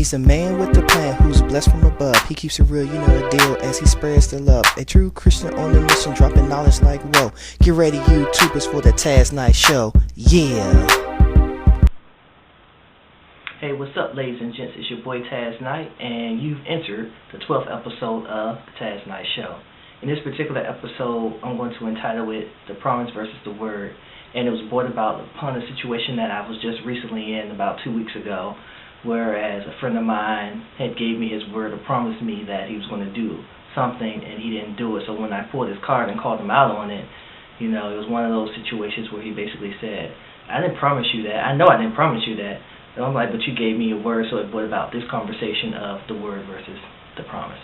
He's a man with a plan who's blessed from above. He keeps it real, you know the deal, as he spreads the love. A true Christian on a mission, dropping knowledge like whoa. Get ready, YouTubers, for the Tazz Night Show. Yeah. Hey, what's up, ladies and gents? It's your boy Tazz Night, and you've entered the 12th episode of the Tazz Night Show. In this particular episode, I'm going to entitle it The Promise versus the Word, and it was brought about upon a situation that I was just recently in about 2 weeks ago, whereas a friend of mine had gave me his word or promised me that he was going to do something, and he didn't do it. So when I pulled his card and called him out on it, you know, it was one of those situations where he basically said, I didn't promise you that. I know I didn't promise you that. And I'm like, but you gave me your word, so it brought about this conversation of the word versus the promise.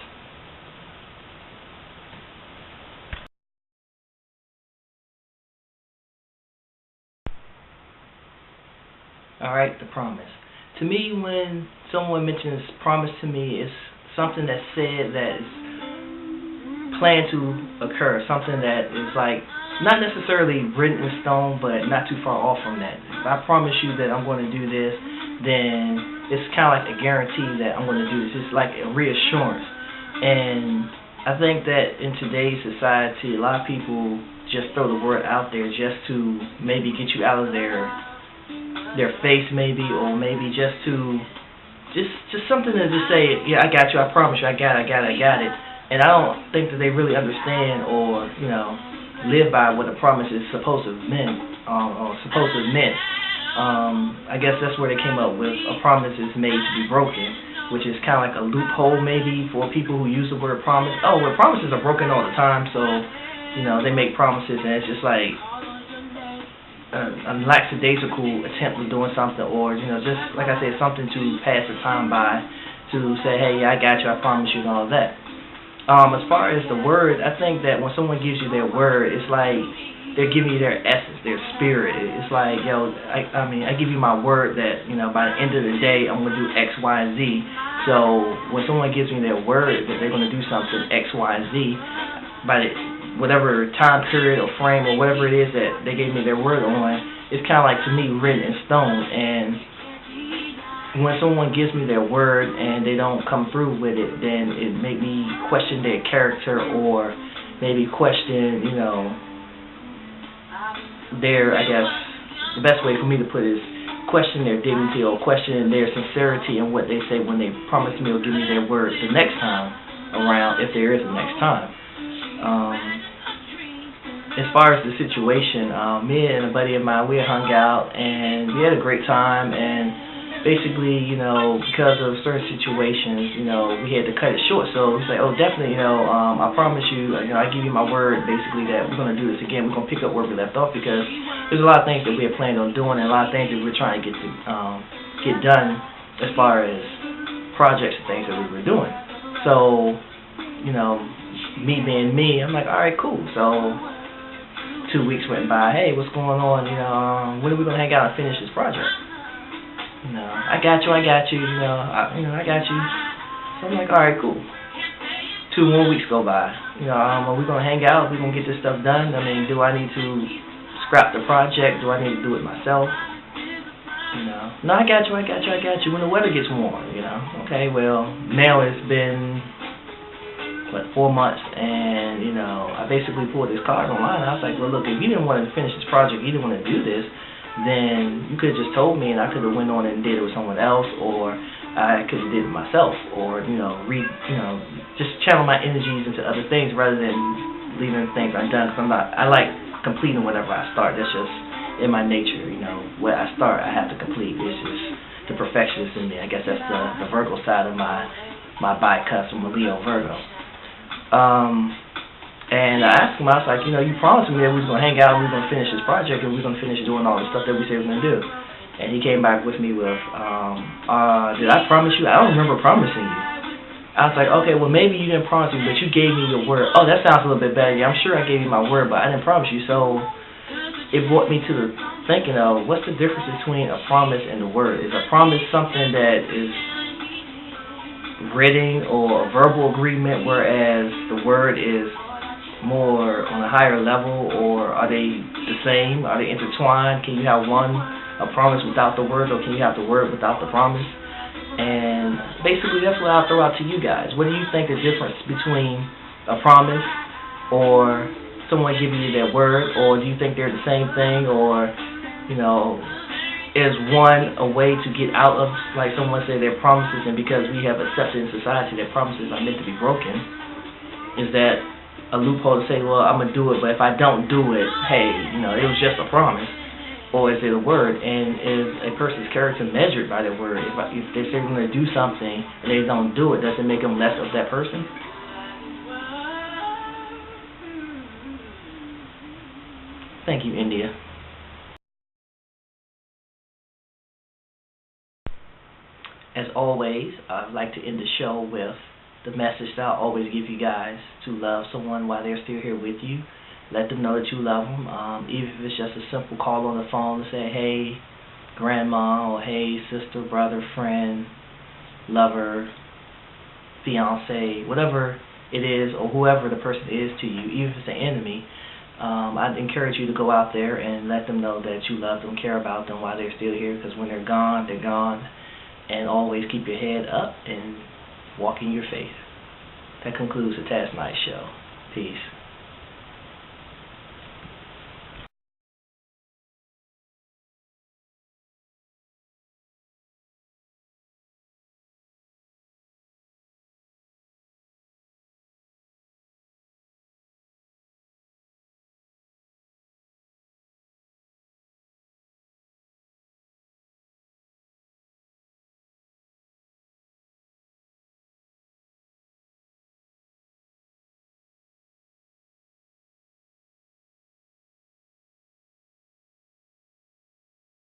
Alright, the promise. To me, when someone mentions promise to me, it's something that's said that is planned to occur, something that is like not necessarily written in stone, but not too far off from that. If I promise you that I'm going to do this, then it's kind of like a guarantee that I'm going to do this. It's like a reassurance. And I think that in today's society, a lot of people just throw the word out there just to maybe get you out of their face, maybe, or maybe just something to just say, yeah, I got you, I promise you, I got it. And I don't think that they really understand or, you know, live by what a promise is supposed to mean, or meant. I guess that's where they came up with a promise is made to be broken, which is kind of like a loophole maybe for people who use the word promise. Oh, well, promises are broken all the time, so, you know, they make promises and it's just like a lackadaisical attempt of doing something, or, you know, just like I said, something to pass the time by, to say, hey, yeah, I got you, I promise you, and all of that. As far as the word, I think that when someone gives you their word, it's like they're giving you their essence, their spirit. It's like, yo, I give you my word that, you know, by the end of the day, I'm going to do X, Y, and Z. So when someone gives me their word that they're going to do something X, Y, and Z, by whatever time period or frame or whatever it is that they gave me their word on, it's kind of like, to me, written in stone. And when someone gives me their word and they don't come through with it, then it make me question their character, or maybe question, you know, their, I guess, the best way for me to put it is question their dignity or question their sincerity in what they say when they promise me or give me their word the next time around, if there is a next time. As far as the situation, me and a buddy of mine, we hung out and we had a great time, and basically, you know, because of certain situations, you know, we had to cut it short. So we say, oh, definitely, you know, I promise you, you know, I give you my word, basically, that we're going to do this again. We're going to pick up where we left off, because there's a lot of things that we had planned on doing, and a lot of things that we're trying to get done as far as projects and things that we were doing. So, you know, me being me, I'm like, all right, cool. So 2 weeks went by. Hey, what's going on? You know, when are we going to hang out and finish this project? You know, I got you, you know, I got you. So I'm like, all right, cool. 2 more weeks go by. You know, are we going to hang out? Are we going to get this stuff done? I mean, do I need to scrap the project? Do I need to do it myself? You know, no, I got you. When the weather gets warm, you know. Okay, well, now it's been, 4 months, and, you know, I basically pulled this card online. I was like, well, look, if you didn't want to finish this project, you didn't want to do this, then you could have just told me, and I could have went on and did it with someone else, or I could have did it myself, or, you know, just channel my energies into other things rather than leaving things undone. Because I like completing whatever I start. That's just in my nature, you know. What I start, I have to complete. It's just the perfectionist in me. I guess that's the Virgo side of my body, because I'm a Leo Virgo. And I asked him, I was like, you know, you promised me that we was going to hang out and we were going to finish this project and we were going to finish doing all the stuff that we said we were going to do. And he came back with me with, did I promise you? I don't remember promising you. I was like, okay, well, maybe you didn't promise me, but you gave me your word. Oh, that sounds a little bit better. Yeah, I'm sure I gave you my word, but I didn't promise you. So it brought me to the thinking of, what's the difference between a promise and a word? Is a promise something that is written or a verbal agreement, whereas the word is more on a higher level, or are they the same? Are they intertwined? Can you have a promise without the word, or can you have the word without the promise? And basically that's what I'll throw out to you guys. What do you think the difference between a promise or someone giving you their word, or do you think they're the same thing, or, you know, is one a way to get out of, like someone say, their promises, and because we have accepted in society that promises are meant to be broken, is that a loophole to say, well, I'm going to do it, but if I don't do it, hey, you know, it was just a promise? Or is it a word? And is a person's character measured by their word? If they say they're going to do something and they don't do it, does it make them less of that person? Thank you, India. As always, I'd like to end the show with the message that I always give you guys: to love someone while they're still here with you. Let them know that you love them, even if it's just a simple call on the phone to say, hey, grandma, or hey, sister, brother, friend, lover, fiance, whatever it is, or whoever the person is to you, even if it's an enemy. I'd encourage you to go out there and let them know that you love them, care about them while they're still here, because when they're gone, they're gone. And always keep your head up and walk in your faith. That concludes the Tazz Night Show. Peace.